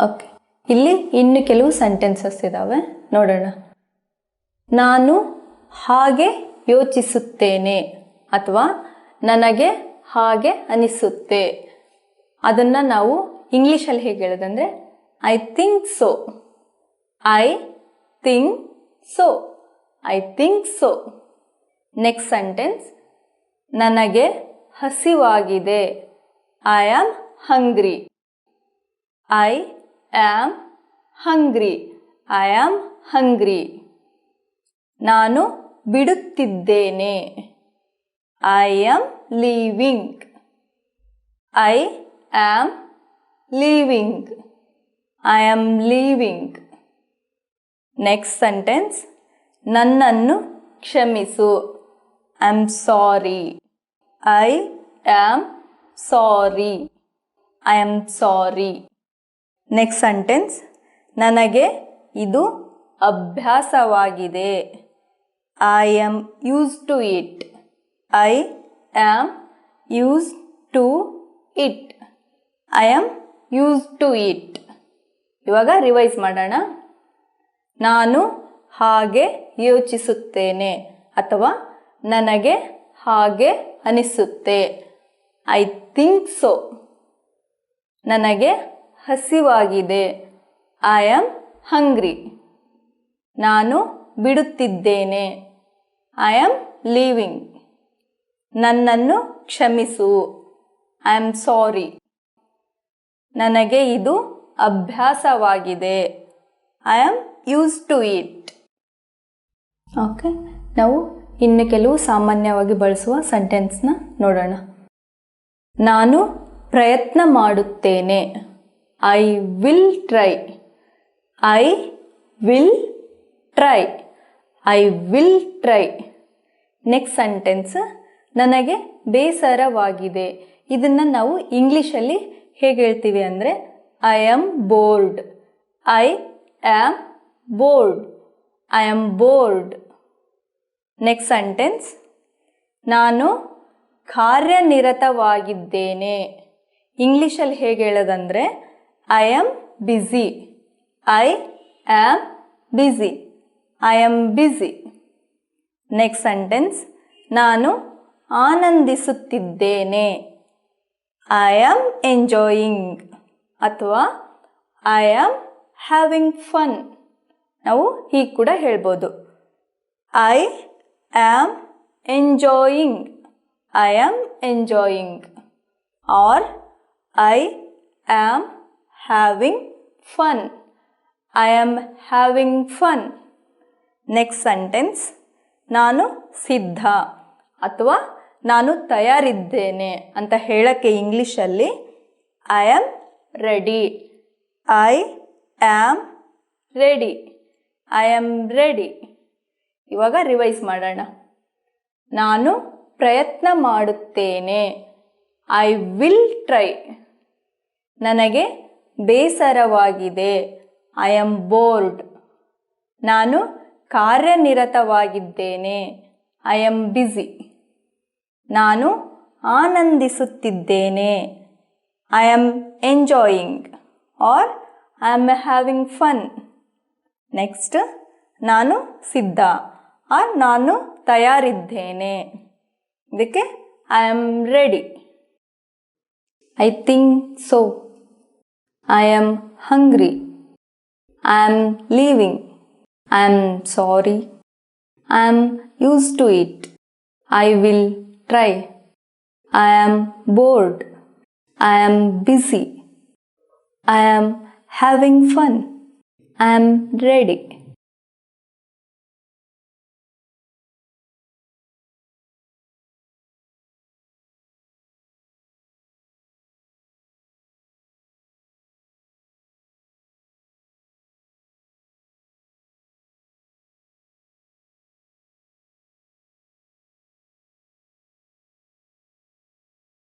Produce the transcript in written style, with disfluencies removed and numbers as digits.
Okay, ಇಲ್ಲಿ ಇನ್ನು ಕೆಲವು ಸೆಂಟೆನ್ಸಸ್ ಇದ್ದಾವೆ, ನೋಡೋಣ. ನಾನು ಹಾಗೆ ಯೋಚಿಸುತ್ತೇನೆ ಅಥವಾ ನನಗೆ ಹಾಗೆ ಅನಿಸುತ್ತೆ. ಅದನ್ನು ನಾವು ಇಂಗ್ಲೀಷಲ್ಲಿ ಹೇಗೆ ಹೇಳೋದಂದರೆ I think so. I think so. I think so. Next sentence, ನನಗೆ ಹಸಿವಾಗಿದೆ. I am hungry. I am hungry. I am hungry. ನಾನು ಬಿಡುತ್ತಿದ್ದೇನೆ. I am leaving. I am leaving. I am leaving. Next sentence, ನನ್ನನ್ನು ಕ್ಷಮಿಸು. I am sorry. I am sorry. I am sorry. Next sentence, ನನಗೆ ಇದು ಅಭ್ಯಾಸವಾಗಿದೆ. I am use to it. I am use to it. I am use to it. ಇವಾಗ revise ಮಾಡೋಣ. ನಾನು ಹಾಗೆ ಯೋಚಿಸುತ್ತೇನೆ ಅಥವಾ ನನಗೆ ಹಾಗೆ ಅನಿಸುತ್ತೆ. I think so. ನನಗೆ ಹಸಿವಾಗಿದೆ. I am hungry. ನಾನು ಬಿಡುತ್ತಿದ್ದೇನೆ. I am leaving. ನನ್ನನ್ನು ಕ್ಷಮಿಸು. I am sorry. ನನಗೆ ಇದು ಅಭ್ಯಾಸವಾಗಿದೆ. I am use to it. Okay, ನಾವು ಇನ್ನು ಕೆಲವು ಸಾಮಾನ್ಯವಾಗಿ ಬಳಸುವ ಸೆಂಟೆನ್ಸ್ನ ನೋಡೋಣ. ನಾನು ಪ್ರಯತ್ನ ಮಾಡುತ್ತೇನೆ. I will try. I will try. I will try. Next sentence, ನನಗೆ ಬೇಸರವಾಗಿದೆ. ಇದನ್ನು ನಾವು ಇಂಗ್ಲೀಷಲ್ಲಿ ಹೇಗೆ ಹೇಳ್ತೀವಿ ಅಂದರೆ I am bored. I am bored. I am bored. Next sentence, ನಾನು ಕಾರ್ಯನಿರತವಾಗಿದ್ದೇನೆ. ಇಂಗ್ಲೀಷಲ್ಲಿ ಹೇಗೆ ಹೇಳೋದಂದರೆ I am busy. I am busy. I am busy. Next sentence, ನಾನು ಆನಂದಿಸುತ್ತಿದ್ದೇನೆ. ಐ ಆಮ್ ಎಂಜಾಯಿಂಗ್ ಅಥವಾ ಐ ಆಮ್ ಹ್ಯಾವಿಂಗ್ ಫನ್. ನಾವು ಹೀಗೆ ಕೂಡ ಹೇಳ್ಬೋದು. I am enjoying. I am enjoying. Or I am having fun. I am having fun. Next sentence, ನಾನು ಸಿದ್ಧ ಅಥವಾ ನಾನು ತಯಾರಿದ್ದೇನೆ ಅಂತ ಹೇಳೋಕ್ಕೆ ಇಂಗ್ಲೀಷಲ್ಲಿ I am ready. I am ready. I am ready. ಇವಾಗ ರಿವೈಸ್ ಮಾಡೋಣ. ನಾನು ಪ್ರಯತ್ನ ಮಾಡುತ್ತೇನೆ. I will try. ನನಗೆ ಬೇಸರವಾಗಿದೆ. I am board. ನಾನು ಕಾರ್ಯನಿರತವಾಗಿದ್ದೇನೆ. I am busy. ನಾನು ಆನಂದಿಸುತ್ತಿದ್ದೇನೆ. I am enjoying or I am having fun. Next, ನಾನು ಸಿದ್ಧ ಆರ್ ನಾನು ತಯಾರಿದ್ದೇನೆ. ಇದಕ್ಕೆ I am ready. I think so. I am hungry. I am leaving. I am sorry. I am use to it. I will try. I am bored. I am busy. I am having fun. I am ready.